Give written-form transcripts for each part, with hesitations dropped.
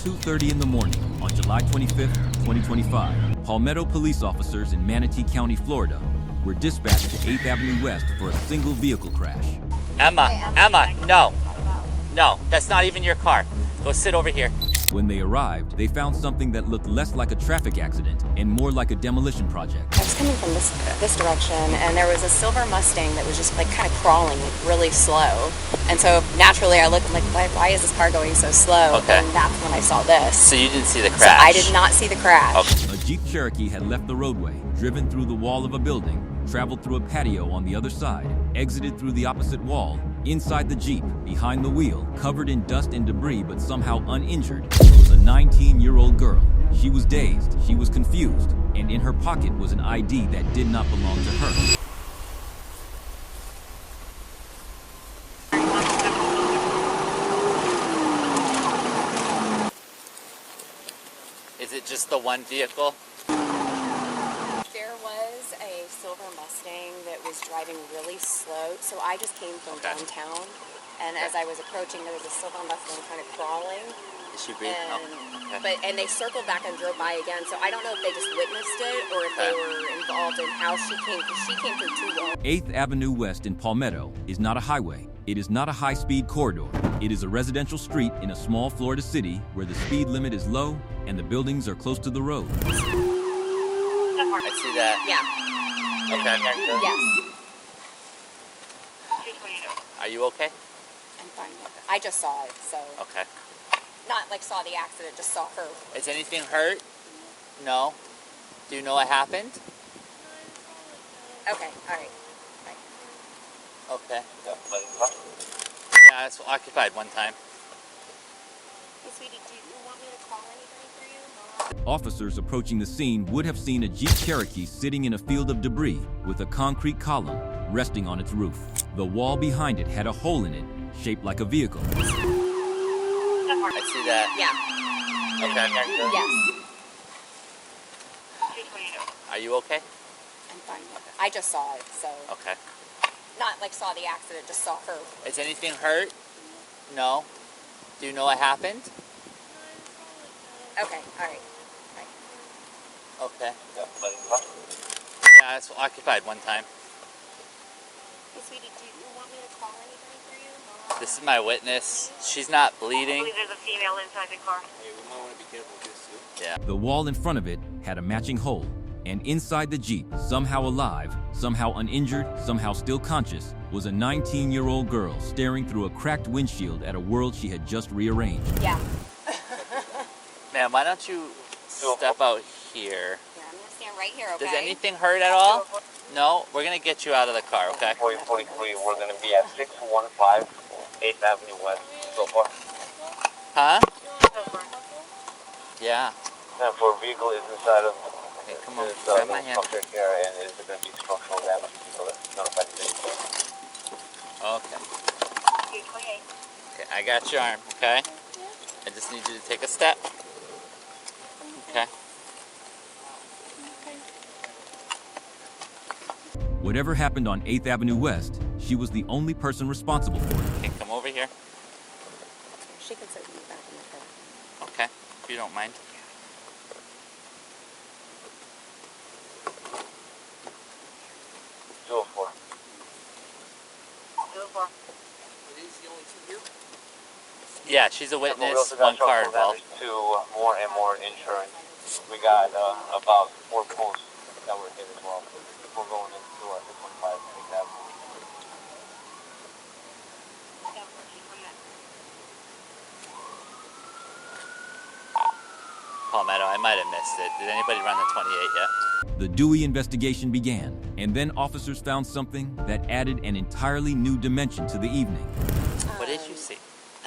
2:30 in the morning on July 25th, 2025, Palmetto police officers in Manatee County, Florida, were dispatched to 8th Avenue West for a single vehicle crash. Emma, no, that's not even your car. Go sit over here. When they arrived, they found something that looked less like a traffic accident and more like a demolition project. I was coming from this direction, and there was a silver Mustang that was just like kind of crawling like really slow. And so naturally I looked, I'm like, why is this car going so slow? Okay. And that's when I saw this. So you didn't see the crash? So I did not see the crash. Okay. A Jeep Cherokee had left the roadway, driven through the wall of a building, traveled through a patio on the other side, exited through the opposite wall. Inside the Jeep, behind the wheel, covered in dust and debris but somehow uninjured, was a 19-year-old girl. She was dazed, she was confused, and in her pocket was an ID that did not belong to her. Is it just the one vehicle? There was a silver Mustang that was driving really slow, so I just came from downtown, and as I was approaching, there was a silver Mustang kind of crawling. Is she breathing? And they circled back and drove by again, so I don't know if they just witnessed it or if they were involved in how she came, because she came through two lanes. 8th Avenue West in Palmetto is not a highway. It is not a high-speed corridor. It is a residential street in a small Florida city where the speed limit is low and the buildings are close to the road. I see that. Yeah. Okay. Yes. Are you okay? I'm fine with it. I just saw it, so Okay. not like saw the accident, just saw her. Is anything hurt? No. Do you know what happened? Okay, all right. Okay. Yeah, it's occupied one time. Hey, sweetie, do you want me to call anything for you? Officers approaching the scene would have seen a Jeep Cherokee sitting in a field of debris with a concrete column resting on its roof. The wall behind it had a hole in it, shaped like a vehicle. I see that. Yeah. Okay. Yes. Are you okay? I'm fine with it. I just saw it, so Okay. not like saw the accident, just saw her. Is anything hurt? No. Do you know what happened? Okay, all right. Okay. Yeah, it's occupied one time. Hey, sweetie, do you want me to call anything for you? This is my witness. She's not bleeding. I believe there's a female inside the car. Hey, we might want to be careful with this too. Yeah. The wall in front of it had a matching hole, and inside the Jeep, somehow alive, somehow uninjured, somehow still conscious, was a 19-year-old girl staring through a cracked windshield at a world she had just rearranged. Yeah. Man, why don't you step out here? Yeah, I'm gonna stand right here, okay? Does anything hurt at all? No? We're going to get you out of the car, okay? 4043, we're going to be at 615 8th Avenue West so far. Huh? Yeah. And for a vehicle is inside of Okay, come on. this Grab my hand. subject area, and is there going to be structural damage to people that notified the city? Okay. Okay, I got your arm, okay? I just need you to take a step. Okay. Whatever happened on 8th Avenue West, she was the only person responsible for it. Okay, come over here. She can sit in the back of the car. Okay, if you don't mind. Are these the only two here? Yeah, she's a We witness, also got one car structural involved. damage to more and more insurance. We got about 4 posts that were hit as well. We're going into 615 8th Avenue. Palmetto, I might have missed it. Did anybody run the 28 yet? The Dewey investigation began, and then officers found something that added an entirely new dimension to the evening. What did you see?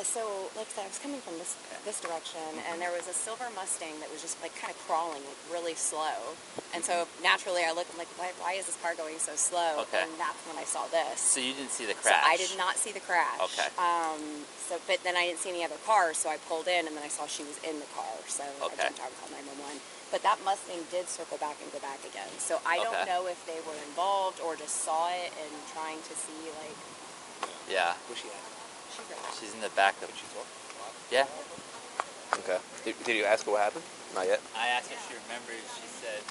So, like I said, I was coming from this direction, and there was a silver Mustang that was just like kind of crawling like really slow. And so naturally I looked, I'm like, why is this car going so slow? Okay. And that's when I saw this. So you didn't see the So crash? I did not see the crash. Okay. But then I didn't see any other cars, so I pulled in, and then I saw she was in the car. So Okay. I jumped out and called 911. But that Mustang did circle back and go back again. So I don't Okay. know if they were involved or just saw it and trying to see like. Yeah. Where's she at? She's right there. She's in the back of... Yeah. Okay. Did you ask her what happened? Not yet. I asked if she remembers. She said,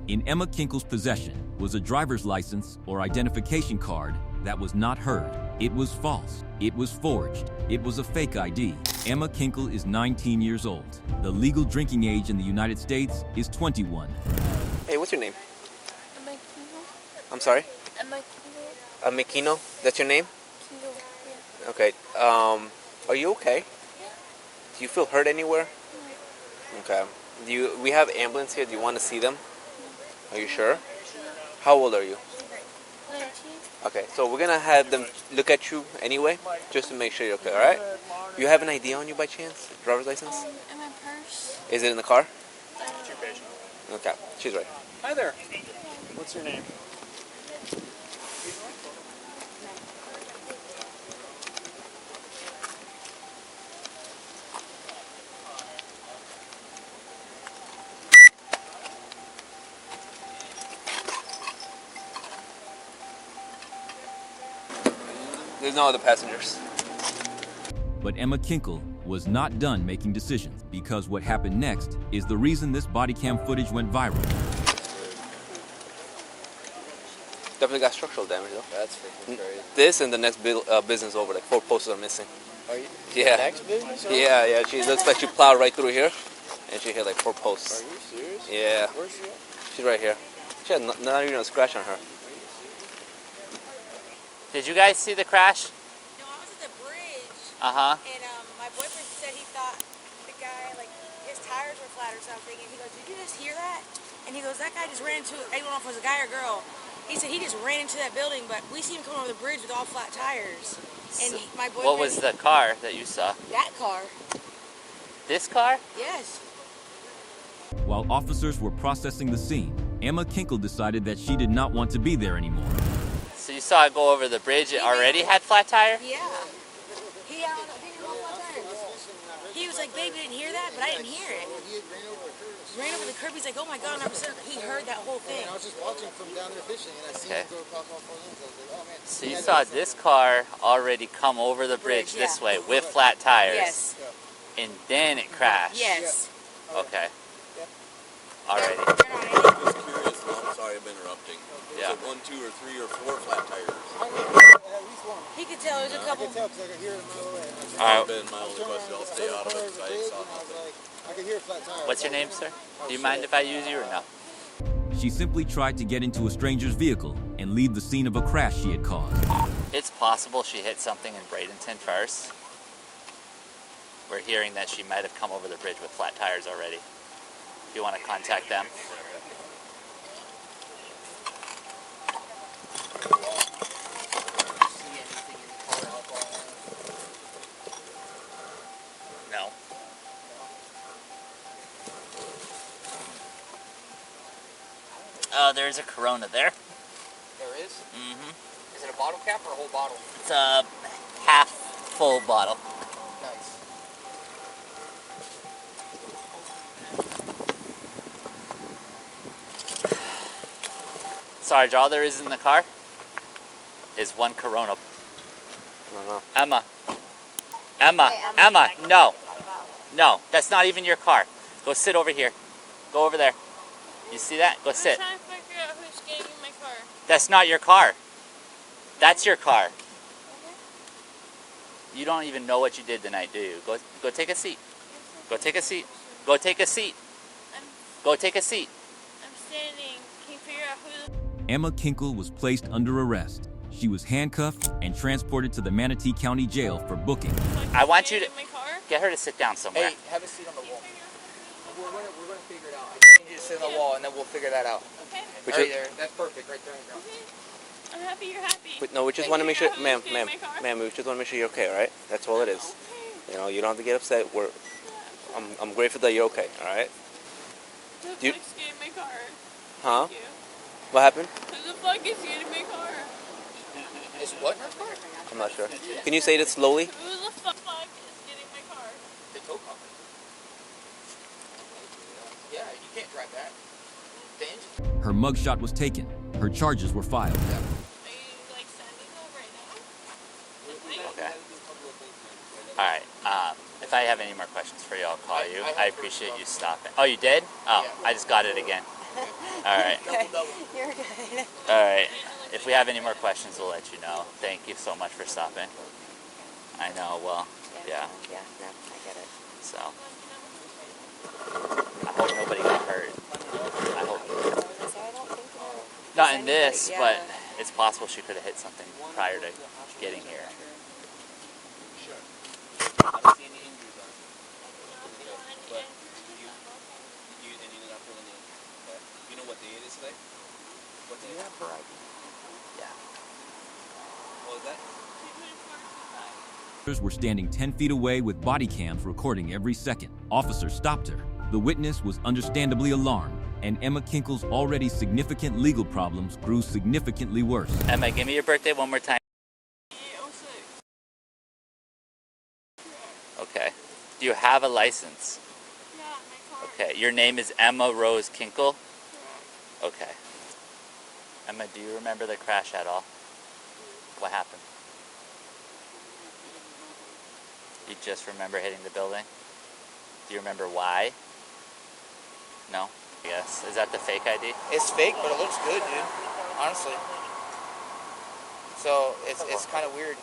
In Emma Kinkle's possession was a driver's license or identification card that was not her. It was false. It was forged. It was a fake ID. Emma Kinkle is 19 years old. The legal drinking age in the United States is 21. Hey, what's your name? Am I I'm sorry? Mikino? That's your name? yeah. Okay. Are you okay? Do you feel hurt anywhere? Okay. We have ambulance here. Do you want to see them? Are you sure? How old are you? 19. Okay, so we're gonna have them look at you anyway, just to make sure you're okay, alright? You have an ID on you by chance? Driver's license? In my purse. Is it in the car? Okay, she's right. Hi there. What's your name? There's no other passengers. But Emma Kinkle was not done making decisions, because what happened next is the reason this body cam footage went viral. Definitely got structural damage though. That's freaking crazy. This and the next business over, like 4 posters are missing. Are you? Yeah. Next business? Yeah. She looks like she plowed right through here, and she hit like 4 posts. Are you serious? Yeah. Where's she at? She's right here. She had not even a scratch on her. did you guys see the crash? No, I was at the bridge, Uh-huh. and my boyfriend said he thought the guy, like, his tires were flat or something, and he goes, did you just hear that? And he goes, that guy just ran into, I don't know if it was a guy or girl. He said he just ran into that building, but we see him coming over the bridge with all flat tires. And my boyfriend... What was the car that you saw? That car. This car? Yes. While officers were processing the scene, Emma Kinkle decided that she did not want to be there anymore. So you saw it go over the bridge. It already had flat tire? Yeah. He had all flat tires. He was like, babe, you didn't hear that? But I didn't hear it. Ran over the curb. He's like, oh my God, he heard that whole thing. I was just watching from down there fishing, and I seen him go across all 4 lanes. I was like, oh man. So you saw this car already come over the bridge this way with flat tires. Yes. And then it crashed. Yes. Okay. Alrighty. Turn on it. Just curious, and I'm sorry I'm interrupting. Yeah. Is it 1, 2, or 3, or 4 flat tires? At least one. He could tell there's a I couple. could tell because I could hear it a mile away. Alright. Been my only question. I'll stay out of it because I saw nothing. I could hear a flat tire. What's your name, sir? Do you mind if I use you or no? She simply tried to get into a stranger's vehicle and leave the scene of a crash she had caused. It's possible she hit something in Bradenton first. We're hearing that she might have come over the bridge with flat tires already. If you want to contact them. No. Oh, there's a Corona there. There is? Mm-hmm. Is it a bottle cap or a whole bottle? It's a half full bottle. Nice. Sarge, all there is in the car is 1 Corona. Emma. Emma, no. No, that's not even your car. Go sit over here. Go over there. You see that? Go sit. I'm trying to figure out who's getting in my car. That's not your car. That's your car. You don't even know what you did tonight, do you? Go take a seat. Go take a seat. Go take a seat. Go take a seat. I'm standing. Can you figure out who the... Emma Kinkle was placed under arrest. She was handcuffed and transported to the Manatee County Jail for booking. I want you to in my car? get her to sit down somewhere. Hey, have a seat on the wall. We're gonna figure it out. I need you to sit on the wall, and then we'll figure that out. Okay. Right there. That's perfect. Right there. Okay. I'm happy you're happy. No, we just want to make sure, Who's ma'am, getting in my car? we just want to make sure you're okay, all right? That's all it is. Okay. You know, you don't have to get upset. I'm grateful that you're okay, all right? Who the Do you- fuck's getting in my car? Huh? Thank you. What happened? Who the fuck is getting in my car? Is what in her car? I'm not sure. Can you say it slowly? Who the fuck is getting in my car? The tow company. Yeah, you can't drive that. The engine. Her mugshot was taken. Her charges were filed. Are you like sending them right now? Okay. All right. If I have any more it's free, I'll call you. I appreciate you stopping. Oh, you did? Oh, I just got it again. All right. Okay. You're good. All right. If we have any more questions, we'll let you know. Thank you so much for stopping. I know. Well, yeah. Yeah, no, I get it. So I hope nobody got hurt. I hope. So I don't think Not in this, yeah. but it's possible she could have hit something prior to getting here. I don't see any injuries on it. But you did not feel any. Okay. You know what day it is today? What day? Yeah, correct. Yeah. What was that? Officers were standing 10 feet away with body cams recording every second. Officers stopped her. The witness was understandably alarmed, and Emma Kinkle's already significant legal problems grew significantly worse. Emma, give me your birthday one more time. Okay. Do you have a license? Yeah, my car. Okay. Your name is Emma Rose Kinkle? Okay. Emma, do you remember the crash at all? What happened? You just remember hitting the building? Do you remember why? No? Yes. Is that the fake ID? It's fake, but it looks good, dude. Honestly. So it's kind of weird.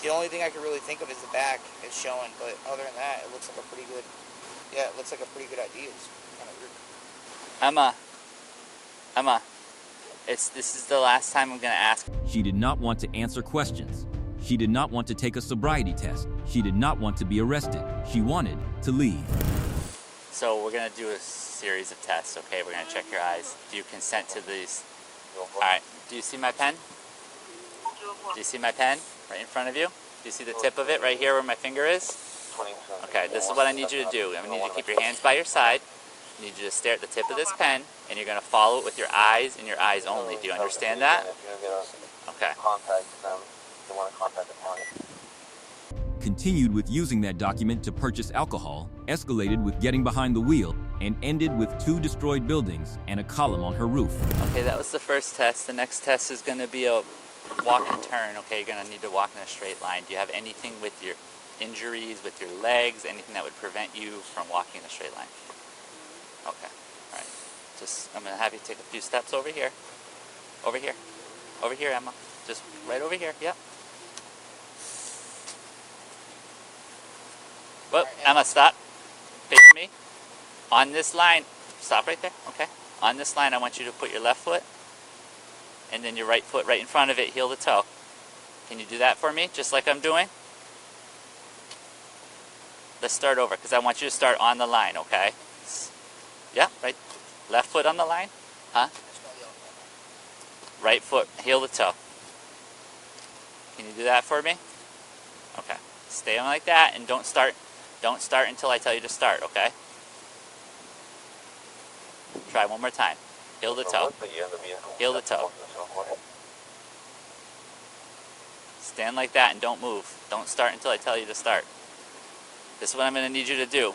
The only thing I could really think of is the back is showing, but other than that, it looks like a pretty good. Yeah, it looks like a pretty good ID. It's kind of weird. Emma, this is the last time I'm gonna ask. She did not want to answer questions. She did not want to take a sobriety test. She did not want to be arrested. She wanted to leave. So we're gonna do a series of tests, okay? We're gonna check your eyes. Do you consent to these? Alright, do you see my pen? Do you see my pen right in front of you? Do you see the tip of it right here where my finger is? Okay, this is what I need you to do. I need you to keep your hands by your side. I need you to stare at the tip of this pen, and you're gonna follow it with your eyes and your eyes only. Do you understand that? Okay. Contact them. They want to contact the client. Continued with using that document to purchase alcohol, escalated with getting behind the wheel, and ended with 2 destroyed buildings and a column on her roof. Okay, that was the first test. The next test is gonna be a walk and turn. Okay, you're gonna need to walk in a straight line. Do you have anything with your injuries, with your legs, anything that would prevent you from walking in a straight line? Okay, all right. I'm gonna have you take a few steps over here. Over here. Over here, Emma. Just right over here, yep. Whoop, Emma, stop. Face me. On this line, stop right there, okay? On this line, I want you to put your left foot and then your right foot right in front of it, heel to toe. Can you do that for me, just like I'm doing? Let's start over, because I want you to start on the line, okay? Yeah, right. Left foot on the line? Huh? Right foot, heel to toe. Can you do that for me? Okay. Stay on like that, and don't start until I tell you to start, okay? Try one more time. Heel to toe. Heel to toe. Stand like that and don't move. Don't start until I tell you to start. This is what I'm going to need you to do.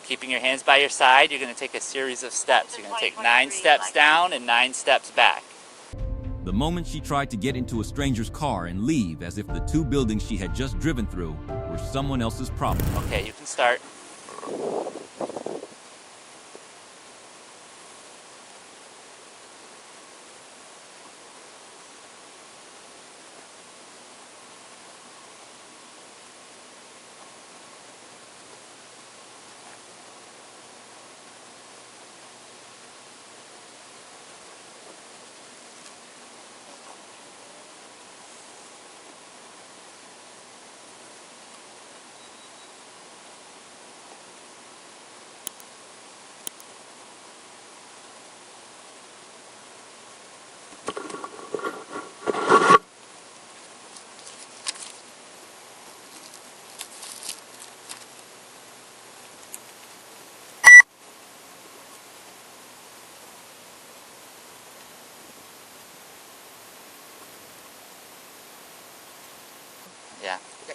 Keeping your hands by your side, you're going to take a series of steps. You're going to take 9 steps down and 9 steps back. The moment she tried to get into a stranger's car and leave as if the 2 buildings she had just driven through were someone else's problem. Okay, you can start. Yeah. Okay.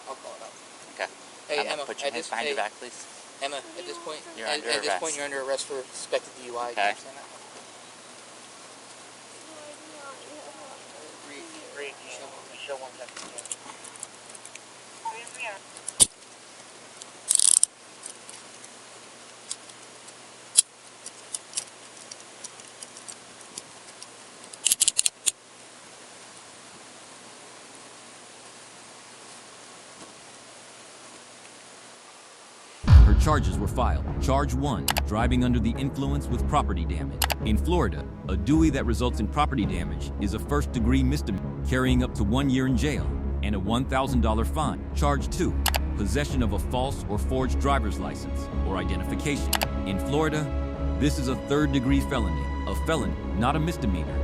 I'll call it out. Okay. Hey, Emma, Emma, put your hands behind your back, please. Emma, at this point, You're at under this arrest. point, you're under arrest for suspected DUI. Do you Okay. understand that? Read. Show one second. charges were filed. Charge 1, driving under the influence with property damage. In Florida, a DUI that results in property damage is a first-degree misdemeanor, carrying up to 1 year in jail and a $1,000 fine. Charge 2, possession of a false or forged driver's license or identification. In Florida, this is a third-degree felony. A felony, not a misdemeanor,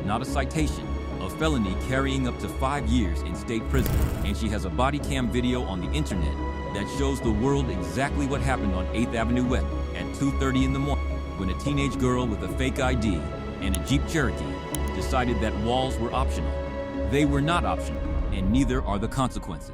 not a citation. A felony carrying up to 5 years in state prison. And she has a body cam video on the internet that shows the world exactly what happened on 8th Avenue West at 2:30 in the morning when a teenage girl with a fake ID and a Jeep Cherokee decided that walls were optional. They were not optional, and neither are the consequences.